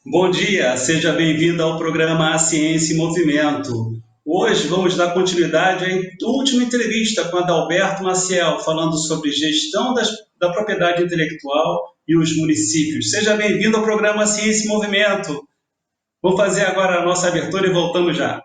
Bom dia, seja bem-vindo ao programa A Ciência em Movimento. Hoje vamos dar continuidade à última entrevista com Adalberto Maciel, falando sobre gestão da propriedade intelectual e os municípios. Seja bem-vindo ao programa Ciência em Movimento. Vou fazer agora a nossa abertura e voltamos já.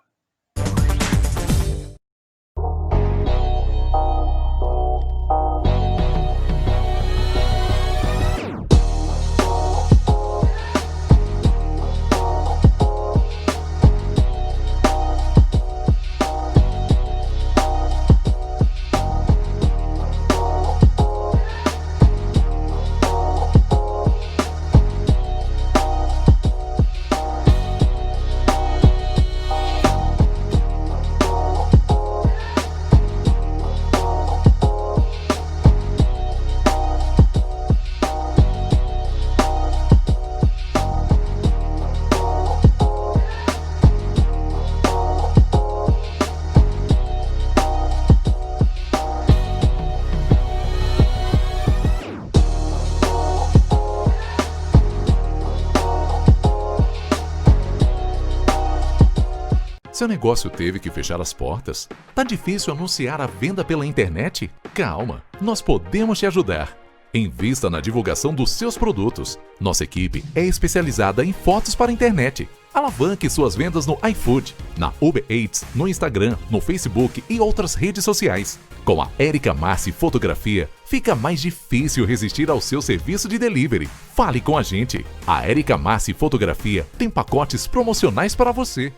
Seu negócio teve que fechar as portas? Tá difícil anunciar a venda pela internet? Calma, nós podemos te ajudar. Invista na divulgação dos seus produtos. Nossa equipe é especializada em fotos para a internet. Alavanque suas vendas no iFood, na Uber Eats, no Instagram, no Facebook e outras redes sociais. Com a Érica Massi Fotografia, fica mais difícil resistir ao seu serviço de delivery. Fale com a gente. A Érica Massi Fotografia tem pacotes promocionais para você.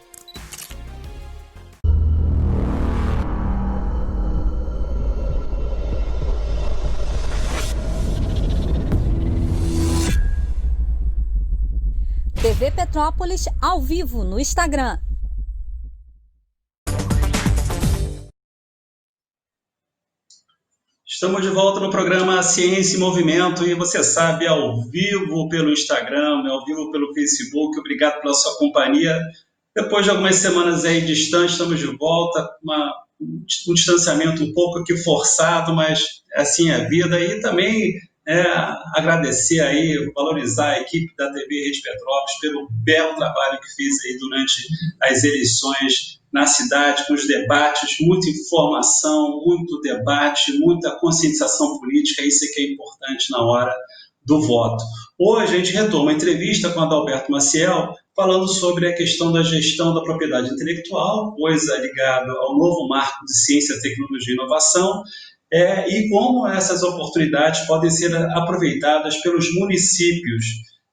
TV Petrópolis ao vivo no Instagram. Estamos de volta no programa Ciência em Movimento e você sabe, ao vivo pelo Instagram, ao vivo pelo Facebook. Obrigado pela sua companhia. Depois de algumas semanas aí distantes, estamos de volta, um distanciamento um pouco aqui forçado, mas assim é a vida. E também agradecer aí, valorizar a equipe da TV Rede Petrópolis pelo belo trabalho que fez aí durante as eleições na cidade, com os debates, muita informação, muito debate, muita conscientização política. Isso é que é importante na hora do voto. Hoje a gente retoma a entrevista com Adalberto Maciel, falando sobre a questão da gestão da propriedade intelectual, coisa ligada ao novo marco de ciência, tecnologia e inovação, e como essas oportunidades podem ser aproveitadas pelos municípios.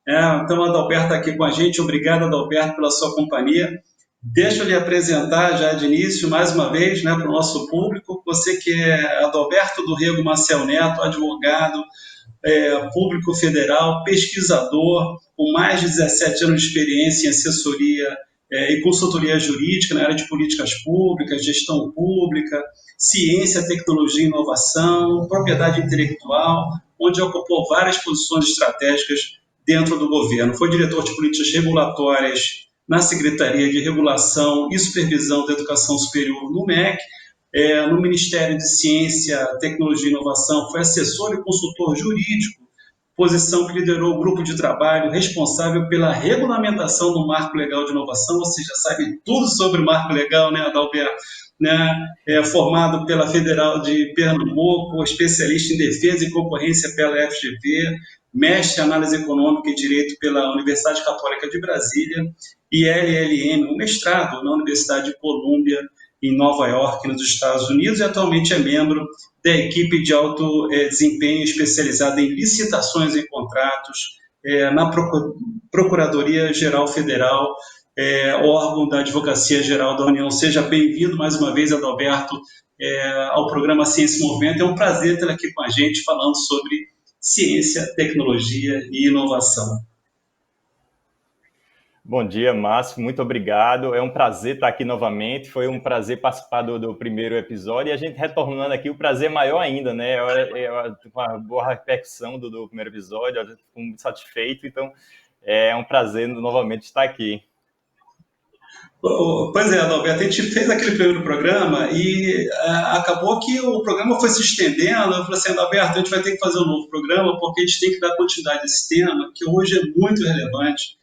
Então, Adalberto está aqui com a gente. Obrigado, Adalberto, pela sua companhia. Deixa eu lhe apresentar já de início, mais uma vez, para o nosso público. Você que é Adalberto do Rego Maciel Neto, advogado, público federal, pesquisador, com mais de 17 anos de experiência em assessoria e consultoria jurídica na área de políticas públicas, gestão pública, ciência, tecnologia e inovação, propriedade intelectual, onde ocupou várias posições estratégicas dentro do governo. Foi diretor de políticas regulatórias na Secretaria de Regulação e Supervisão da Educação Superior no MEC, no Ministério de Ciência, Tecnologia e Inovação, foi assessor e consultor jurídico, posição que liderou o grupo de trabalho responsável pela regulamentação do Marco Legal de Inovação. Você já sabe tudo sobre o Marco Legal, Adalberto? Formado pela Federal de Pernambuco, especialista em defesa e concorrência pela FGV, mestre em análise econômica e direito pela Universidade Católica de Brasília e LLM, um mestrado na Universidade de Colômbia, em Nova York, nos Estados Unidos, e atualmente é membro da equipe de alto desempenho especializada em licitações e contratos na Procuradoria-Geral Federal, órgão da Advocacia Geral da União. Seja bem-vindo mais uma vez, Adalberto, ao programa Ciência em Movimento. É um prazer ter aqui com a gente falando sobre ciência, tecnologia e inovação. Bom dia, Márcio, muito obrigado. É um prazer estar aqui novamente. Foi um prazer participar do primeiro episódio e a gente retornando aqui, o prazer maior ainda, né? Uma boa repercussão do primeiro episódio, eu fico muito satisfeito, então é um prazer novamente estar aqui. Pois é, Adalberto, a gente fez aquele primeiro programa e acabou que o programa foi se estendendo. Eu falei assim, Adalberto, a gente vai ter que fazer um novo programa porque a gente tem que dar continuidade a esse tema, que hoje é muito relevante.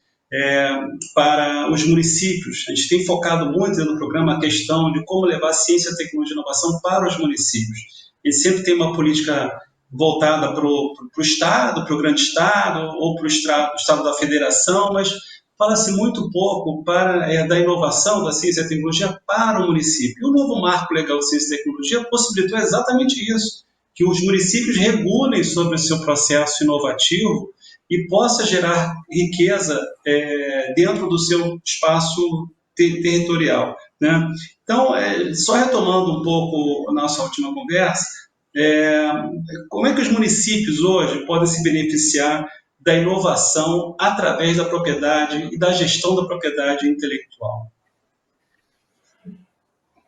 para os municípios. A gente tem focado muito no programa a questão de como levar ciência, tecnologia e inovação para os municípios. E sempre tem uma política voltada para o Estado, para o grande Estado, ou para o Estado da Federação, mas fala-se muito pouco da inovação, da ciência e tecnologia para o município. E o novo Marco Legal de Ciência e Tecnologia possibilitou exatamente isso, que os municípios regulem sobre o seu processo inovativo e possa gerar riqueza dentro do seu espaço territorial, né? Então, só retomando um pouco a nossa última conversa, como é que os municípios hoje podem se beneficiar da inovação através da propriedade e da gestão da propriedade intelectual?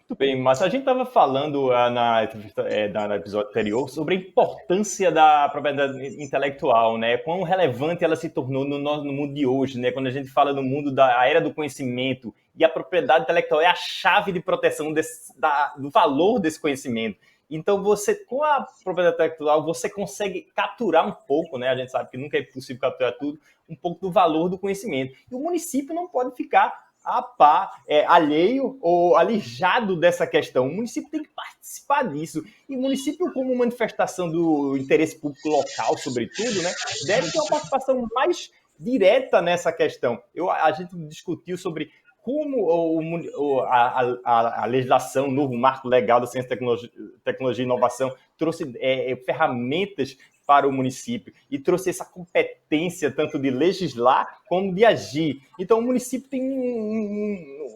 Muito bem, mas a gente estava falando no episódio anterior sobre a importância da propriedade intelectual, né? Quão relevante ela se tornou no mundo de hoje, né? Quando a gente fala no mundo da era do conhecimento, e a propriedade intelectual é a chave de proteção do valor desse conhecimento. Então, com a propriedade intelectual, você consegue capturar um pouco, né? A gente sabe que nunca é possível capturar tudo, um pouco do valor do conhecimento. E o município não pode ficar alheio ou alijado dessa questão. O município tem que participar disso. E o município, como manifestação do interesse público local, sobretudo, né, deve ter uma participação mais direta nessa questão. A gente discutiu sobre como a legislação, o novo marco legal da ciência, tecnologia e inovação trouxe ferramentas para o município e trouxe essa competência tanto de legislar como de agir. Então, o município tem,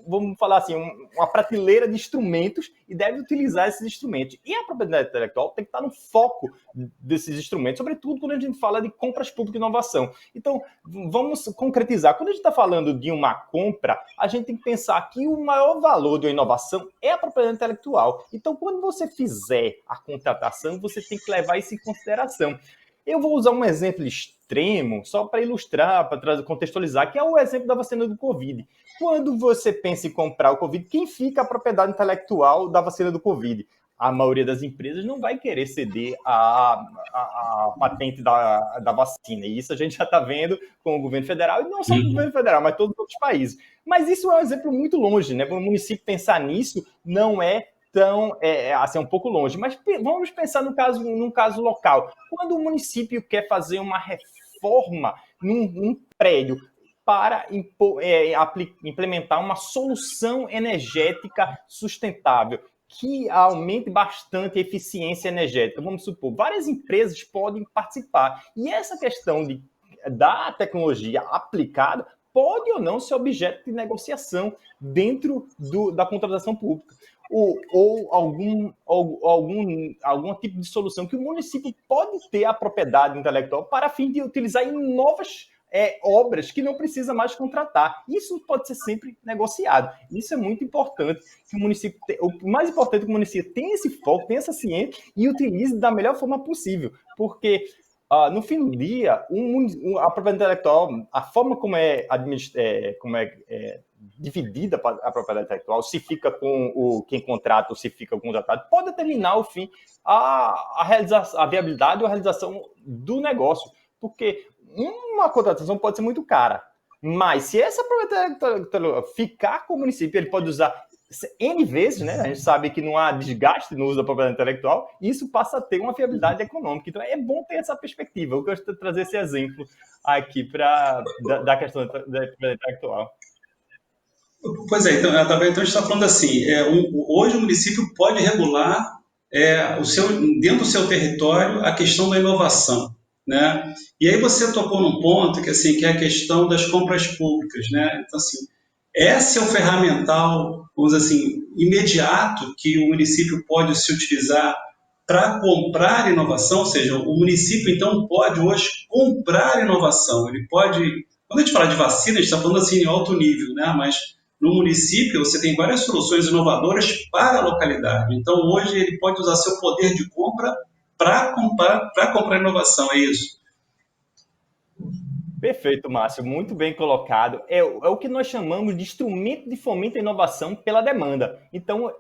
vamos falar assim, uma prateleira de instrumentos e deve utilizar esses instrumentos. E a propriedade intelectual tem que estar no foco desses instrumentos, sobretudo quando a gente fala de compras públicas e inovação. Então, vamos concretizar. Quando a gente está falando de uma compra, a gente tem que pensar que o maior valor de uma inovação é a propriedade intelectual. Então, quando você fizer a contratação, você tem que levar isso em consideração. Eu vou usar um exemplo extremo, só para ilustrar, para contextualizar, que é o exemplo da vacina do Covid. Quando você pensa em comprar o Covid, quem fica a propriedade intelectual da vacina do Covid? A maioria das empresas não vai querer ceder a patente da vacina. E isso a gente já está vendo com o governo federal, e não só o governo federal, mas todos os outros países. Mas isso é um exemplo muito longe, né? Para o município pensar nisso não é tão, assim, um pouco longe. Mas vamos pensar num caso local. Quando o município quer fazer uma reforma num prédio para implementar uma solução energética sustentável que aumente bastante a eficiência energética, vamos supor, várias empresas podem participar. E essa questão da tecnologia aplicada pode ou não ser objeto de negociação dentro da contratação pública. Ou algum tipo de solução que o município pode ter a propriedade intelectual para fim de utilizar em novas obras que não precisa mais contratar. Isso pode ser sempre negociado. Isso é muito importante, que o município o mais importante é que o município tenha esse foco, tenha essa ciência e utilize da melhor forma possível, porque no fim do dia, a propriedade intelectual, a forma como é dividida a propriedade intelectual, se fica com quem contrata ou se fica com o contratado, pode determinar o fim, a viabilidade ou a realização do negócio, porque uma contratação pode ser muito cara, mas se essa propriedade intelectual ficar com o município, ele pode usar N vezes, né? A gente sabe que não há desgaste no uso da propriedade intelectual, e isso passa a ter uma viabilidade econômica. Então, é bom ter essa perspectiva. Eu gosto de trazer esse exemplo aqui da questão da propriedade intelectual. Pois é, então a gente está falando assim, hoje o município pode regular dentro do seu território a questão da inovação, né? E aí você tocou num ponto que é a questão das compras públicas, né? Então, assim, esse é o ferramental, vamos dizer assim, imediato que o município pode se utilizar para comprar inovação, ou seja, o município então pode hoje comprar inovação. Ele pode, quando a gente fala de vacina, a gente está falando assim em alto nível, né? Mas no município você tem várias soluções inovadoras para a localidade. Então hoje ele pode usar seu poder de compra para comprar inovação, é isso? Perfeito, Márcio, muito bem colocado. É o que nós chamamos de instrumento de fomento à inovação pela demanda. Então,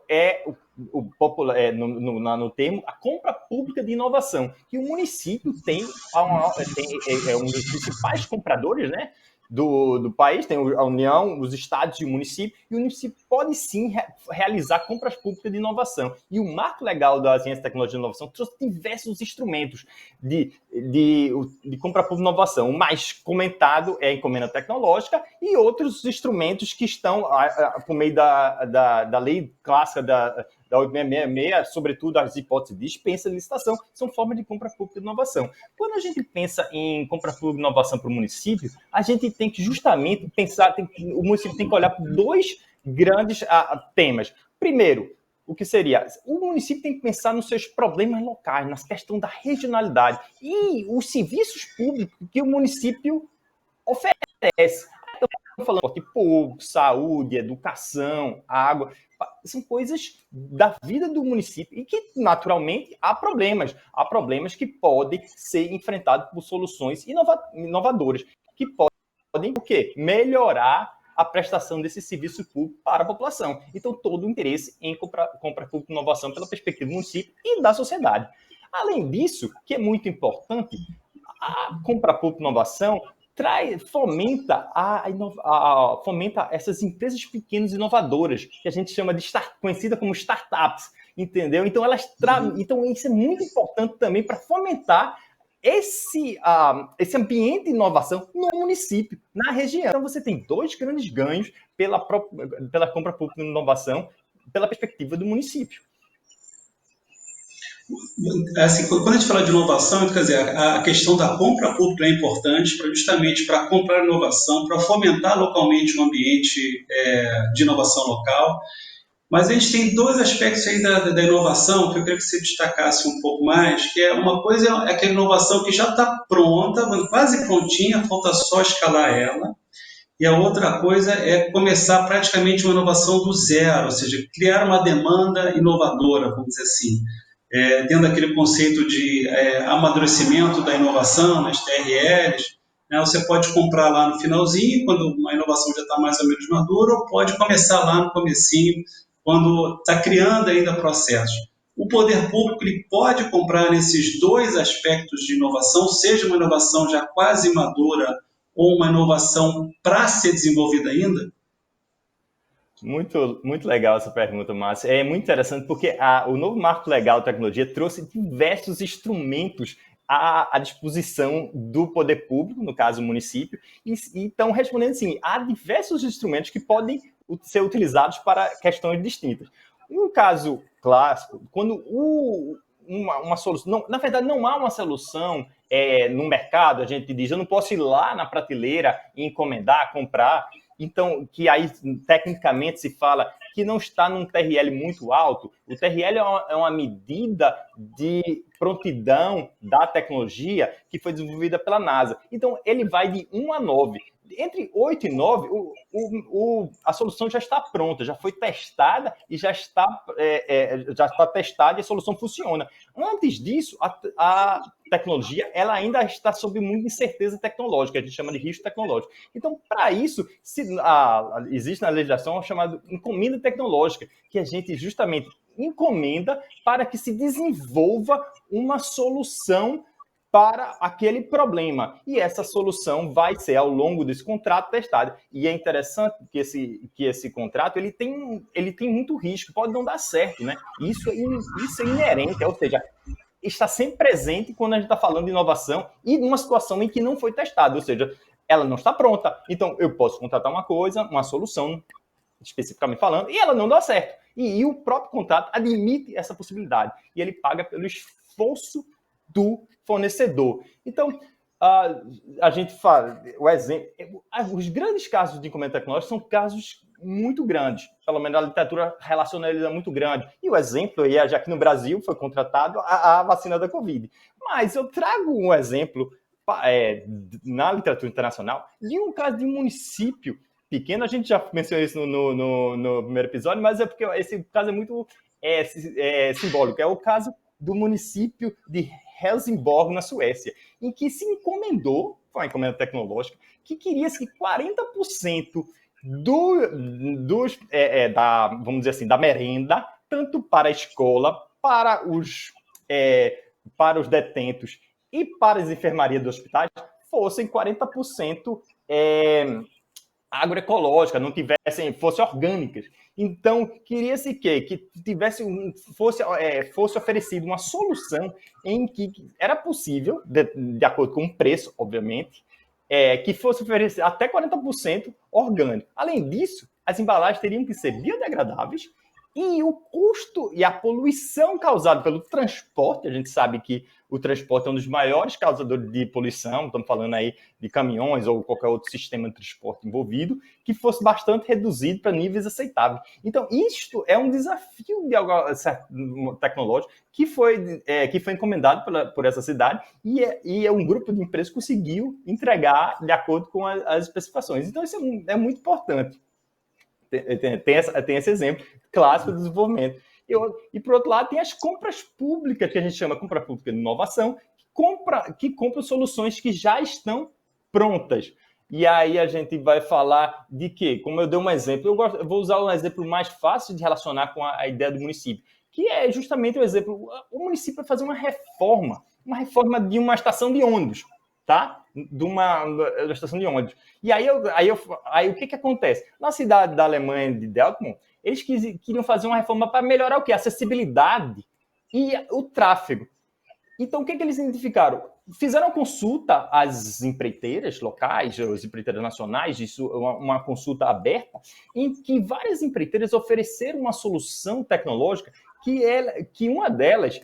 no termo, a compra pública de inovação, que o município é um dos principais compradores, né, do país, tem a União, os estados e o município pode sim realizar compras públicas de inovação. E o marco legal da Ciência, Tecnologia e Inovação trouxe diversos instrumentos de compra pública de inovação. O mais comentado é a encomenda tecnológica e outros instrumentos que estão, por meio da lei clássica da 8666, sobretudo as hipóteses de dispensa e licitação, são formas de compra pública de inovação. Quando a gente pensa em compra pública de inovação para o município, a gente tem que justamente pensar, o município tem que olhar para dois grandes temas. Primeiro, o que seria? O município tem que pensar nos seus problemas locais, na questão da regionalidade e os serviços públicos que o município oferece. Estou falando de transporte público, saúde, educação, água, são coisas da vida do município e que, naturalmente, há problemas que podem ser enfrentados por soluções inovadoras, que podem o quê? Melhorar a prestação desse serviço público para a população. Então, todo o interesse em compra pública e inovação pela perspectiva do município e da sociedade. Além disso, que é muito importante, a compra pública e inovação fomenta essas empresas pequenas inovadoras, que a gente chama de conhecida como startups, entendeu? Então, então isso é muito importante também para fomentar esse ambiente de inovação no município, na região. Então, você tem dois grandes ganhos pela compra pública de inovação, pela perspectiva do município. Assim, quando a gente fala de inovação, quer dizer, a questão da compra pública é importante justamente para comprar inovação, para fomentar localmente um ambiente de inovação local. Mas a gente tem dois aspectos aí da inovação que eu queria que você destacasse um pouco mais, que é uma coisa é aquela inovação que já está pronta, quase prontinha, falta só escalar ela. E a outra coisa é começar praticamente uma inovação do zero, ou seja, criar uma demanda inovadora, vamos dizer assim. Tendo aquele conceito de amadurecimento da inovação, nas TRLs, né, você pode comprar lá no finalzinho, quando a inovação já está mais ou menos madura, ou pode começar lá no comecinho, quando está criando ainda processos. O poder público ele pode comprar nesses dois aspectos de inovação, seja uma inovação já quase madura ou uma inovação para ser desenvolvida ainda? Muito, muito legal essa pergunta, Márcio. É muito interessante porque o novo marco legal de tecnologia trouxe diversos instrumentos à disposição do poder público, no caso o município, e estão respondendo assim, há diversos instrumentos que podem ser utilizados para questões distintas. No caso clássico, quando uma solução... Não, na verdade, não há uma solução no mercado, a gente diz, eu não posso ir lá na prateleira e encomendar, comprar. Então, que aí, tecnicamente, se fala que não está num TRL muito alto. O TRL é uma medida de prontidão da tecnologia que foi desenvolvida pela NASA. Então, ele vai de 1 a 9. Entre 8 e 9, a solução já está pronta, já foi testada e já está testada e a solução funciona. Antes disso, a tecnologia ela ainda está sob muita incerteza tecnológica, a gente chama de risco tecnológico. Então, para isso, existe na legislação a chamada encomenda tecnológica, que a gente justamente encomenda para que se desenvolva uma solução para aquele problema. E essa solução vai ser, ao longo desse contrato, testada. E é interessante que esse contrato ele tem muito risco, pode não dar certo, né? Isso é inerente, ou seja, está sempre presente quando a gente está falando de inovação e numa situação em que não foi testada, ou seja, ela não está pronta. Então, eu posso contratar uma solução, especificamente falando, e ela não dá certo. E o próprio contrato admite essa possibilidade. E ele paga pelo esforço do fornecedor. Então, a gente fala, o exemplo, os grandes casos de encomenda tecnológica são casos muito grandes, pelo menos a literatura relaciona eles a muito grande. E o exemplo, já que no Brasil foi contratado a vacina da Covid. Mas eu trago um exemplo na literatura internacional de um caso de um município pequeno, a gente já mencionou isso no primeiro episódio, mas é porque esse caso é muito simbólico. É o caso do município de Helsingborg, na Suécia, em que se encomendou, foi uma encomenda tecnológica, que queria que 40% vamos dizer assim, da merenda, tanto para a escola, para os detentos e para as enfermarias dos hospitais, fossem 40% agroecológicas, não tivessem, fossem orgânicas. Então, queria-se que tivesse fosse oferecida uma solução em que era possível, de acordo com o preço, obviamente, que fosse oferecido até 40% orgânico. Além disso, as embalagens teriam que ser biodegradáveis e o custo e a poluição causada pelo transporte, a gente sabe que o transporte é um dos maiores causadores de poluição, estamos falando aí de caminhões ou qualquer outro sistema de transporte envolvido, que fosse bastante reduzido para níveis aceitáveis. Então, isto é um desafio tecnológico que foi encomendado por essa cidade e um grupo de empresas conseguiu entregar de acordo com as especificações. Então, isso é muito importante. Tem esse exemplo clássico do desenvolvimento. E, por outro lado, tem as compras públicas, que a gente chama de compra pública de inovação, que compram soluções que já estão prontas. E aí a gente vai falar de quê? Como eu dei um exemplo, eu vou usar um exemplo mais fácil de relacionar com a ideia do município, que é justamente o exemplo, o município vai fazer uma reforma de uma estação de ônibus, tá? De uma estação de ônibus. E aí o que acontece? Na cidade da Alemanha, de Dortmund, eles queriam fazer uma reforma para melhorar o quê? A acessibilidade e o tráfego. Então, o que eles identificaram? Fizeram consulta às empreiteiras locais, às empreiteiras nacionais, uma consulta aberta, em que várias empreiteiras ofereceram uma solução tecnológica que uma delas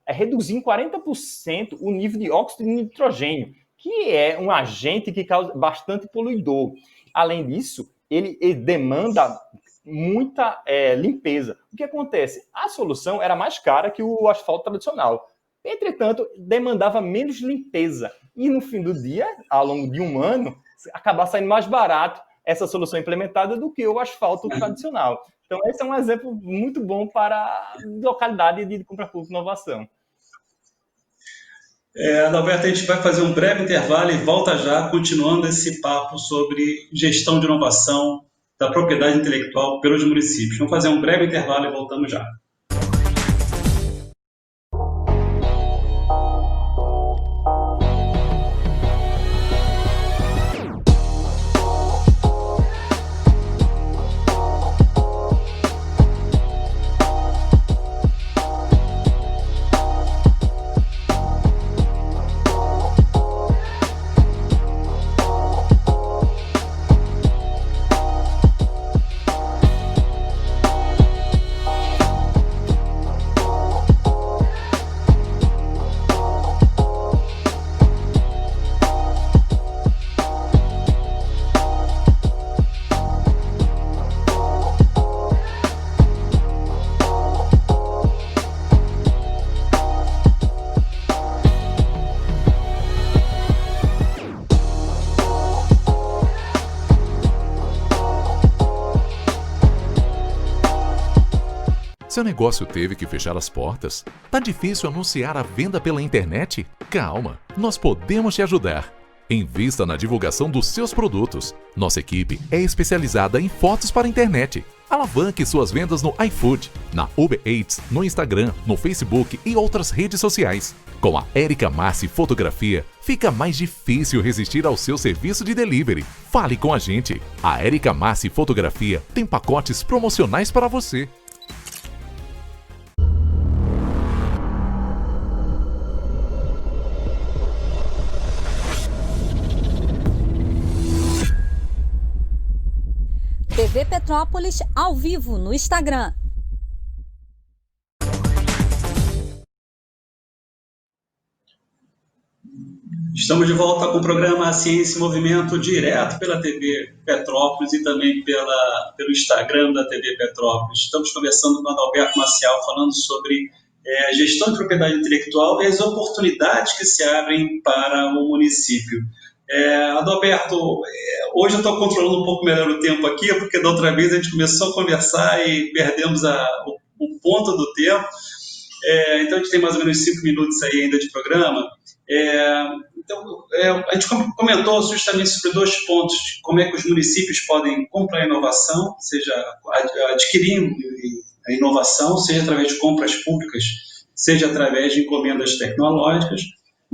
é reduzir em 40% o nível de óxido de nitrogênio, que é um agente que causa bastante poluidor. Além disso, ele demanda muita limpeza. O que acontece? A solução era mais cara que o asfalto tradicional. Entretanto, demandava menos limpeza. E no fim do dia, ao longo de um ano, acaba saindo mais barato essa solução implementada do que o asfalto tradicional. Então, esse é um exemplo muito bom para a localidade de compra pública e inovação. Adalberto, a gente vai fazer um breve intervalo e volta já, continuando esse papo sobre gestão de inovação da propriedade intelectual pelos municípios. Vamos fazer um breve intervalo e voltamos já. Seu negócio teve que fechar as portas? Tá difícil anunciar a venda pela internet? Calma, nós podemos te ajudar. Invista na divulgação dos seus produtos. Nossa equipe é especializada em fotos para a internet. Alavanque suas vendas no iFood, na Uber Eats, no Instagram, no Facebook e outras redes sociais. Com a Érica Massi Fotografia, fica mais difícil resistir ao seu serviço de delivery. Fale com a gente. A Érica Massi Fotografia tem pacotes promocionais para você. TV Petrópolis ao vivo no Instagram. Estamos de volta com o programa Ciência e Movimento, direto pela TV Petrópolis e também pelo Instagram da TV Petrópolis. Estamos conversando com o Adalberto Maciel, falando sobre gestão de propriedade intelectual e as oportunidades que se abrem para o município. Adalberto, hoje eu estou controlando um pouco melhor o tempo aqui, porque da outra vez a gente começou a conversar e perdemos o ponto do tempo. Então a gente tem mais ou menos 5 minutos aí ainda de programa. Então, a gente comentou justamente sobre 2 pontos: como é que os municípios podem comprar a inovação, seja adquirindo a inovação, seja através de compras públicas, seja através de encomendas tecnológicas.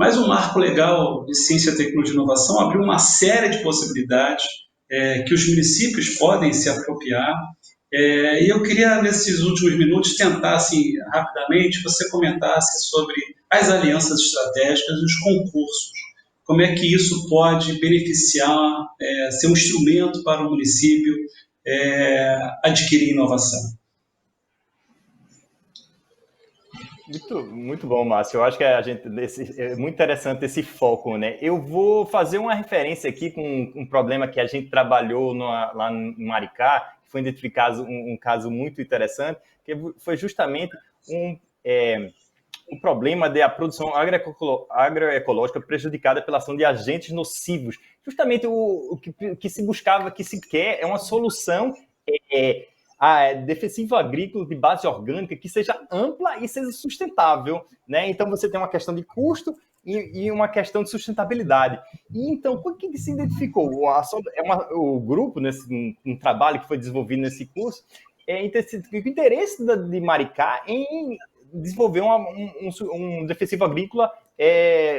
Mas o marco legal de ciência, tecnologia e inovação abriu uma série de possibilidades que os municípios podem se apropriar. E eu queria, nesses últimos minutos, tentar, assim, rapidamente, você comentasse sobre as alianças estratégicas e os concursos. Como é que isso pode beneficiar, ser um instrumento para o município adquirir inovação? Muito bom, Márcio. Eu acho que é muito interessante esse foco, né? Eu vou fazer uma referência aqui com um problema que a gente trabalhou lá no Maricá, que foi identificado um caso muito interessante, que foi justamente o problema da produção agroecológica prejudicada pela ação de agentes nocivos. Justamente o que se buscava, que se quer, é uma solução defensivo agrícola de base orgânica que seja ampla e seja sustentável, né? Então você tem uma questão de custo e uma questão de sustentabilidade. E então, o que se identificou? O grupo, um trabalho que foi desenvolvido nesse curso, o interesse de Maricá em desenvolver um defensivo agrícola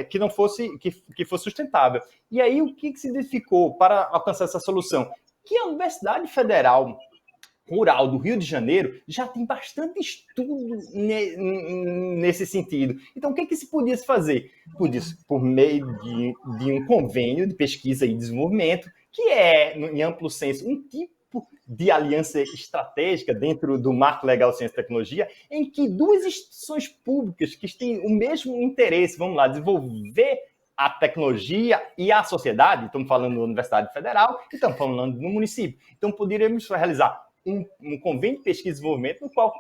que fosse sustentável. E aí, o que se identificou para alcançar essa solução? Que a Universidade Federal Rural do Rio de Janeiro já tem bastante estudo nesse sentido. Então, o que se podia fazer? Por meio de um convênio de pesquisa e desenvolvimento, que é, em amplo senso, um tipo de aliança estratégica dentro do marco legal Ciência e Tecnologia, em que duas instituições públicas que têm o mesmo interesse, vamos lá, desenvolver a tecnologia e a sociedade, estamos falando da Universidade Federal e estamos falando no município. Então, poderíamos realizar um convênio de pesquisa e desenvolvimento no qual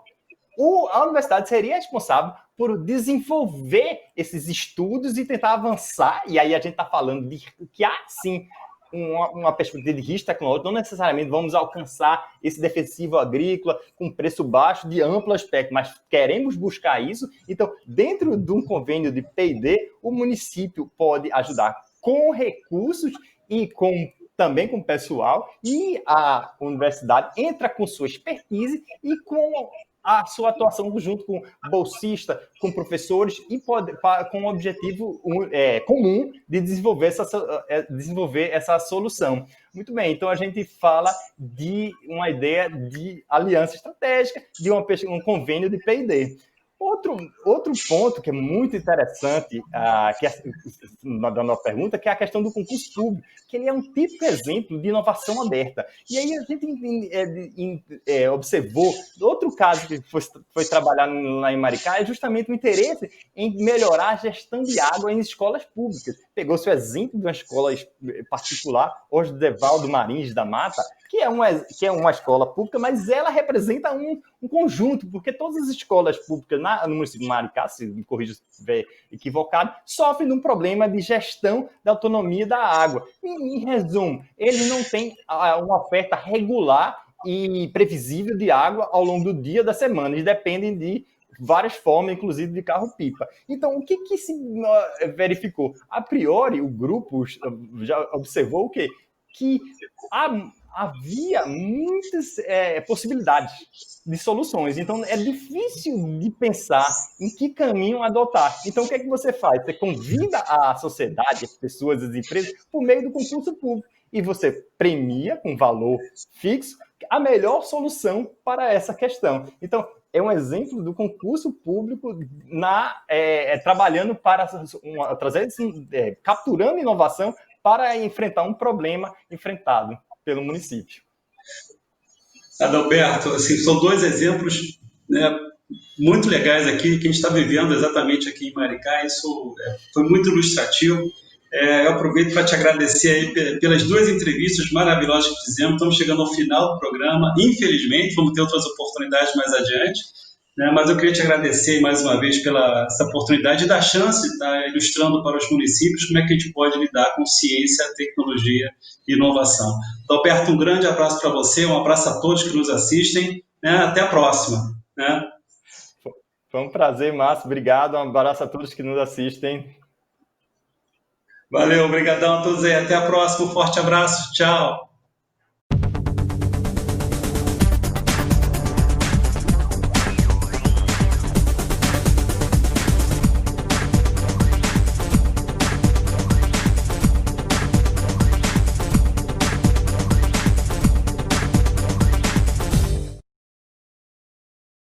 a universidade seria responsável por desenvolver esses estudos e tentar avançar, e aí a gente está falando de que há, sim, uma perspectiva de risco tecnológico, não necessariamente vamos alcançar esse defensivo agrícola com preço baixo de amplo aspecto, mas queremos buscar isso. Então, dentro de um convênio de P&D, o município pode ajudar com recursos e também com pessoal, e a universidade entra com sua expertise e com a sua atuação junto com bolsista, com professores, e com o objetivo comum de desenvolver essa solução. Muito bem, então a gente fala de uma ideia de aliança estratégica, de um convênio de P&D. Outro ponto que é muito interessante da nossa pergunta, que é a questão do concurso público, que ele é um típico exemplo de inovação aberta. E aí a gente observou, outro caso que foi trabalhado lá em Maricá, é justamente o interesse em melhorar a gestão de água em escolas públicas. Pegou-se o exemplo de uma escola particular, Osdevaldo Marins da Mata, que é uma escola pública, mas ela representa um conjunto, porque todas as escolas públicas no município de Maricá, se me corrija se estiver equivocado, sofrem de um problema de gestão da autonomia da água. Em resumo, ele não tem uma oferta regular e previsível de água ao longo do dia, da semana. Eles dependem de várias formas, inclusive de carro-pipa. Então, o que se verificou? A priori, o grupo já observou o quê? Que havia muitas possibilidades de soluções. Então, é difícil de pensar em que caminho adotar. Então, o que é que você faz? Você convida a sociedade, as pessoas, as empresas, por meio do concurso público. E você premia com valor fixo a melhor solução para essa questão. Então, é um exemplo do concurso público trabalhando para capturando inovação para enfrentar um problema enfrentado pelo município. Adalberto, assim, são dois exemplos, né, muito legais aqui, que a gente está vivendo exatamente aqui em Maricá. Isso foi muito ilustrativo. Eu aproveito para te agradecer aí pelas duas entrevistas maravilhosas que fizemos. Estamos chegando ao final do programa, infelizmente, vamos ter outras oportunidades mais adiante, né? Mas eu queria te agradecer mais uma vez pela essa oportunidade e dar chance de estar ilustrando para os municípios como é que a gente pode lidar com ciência, tecnologia e inovação. Adalberto, um grande abraço para você, um abraço a todos que nos assistem, né? Até a próxima, né? Foi um prazer, Márcio. Obrigado. Um abraço a todos que nos assistem. Valeu, obrigadão a todos aí. Até a próxima. Um forte abraço. Tchau.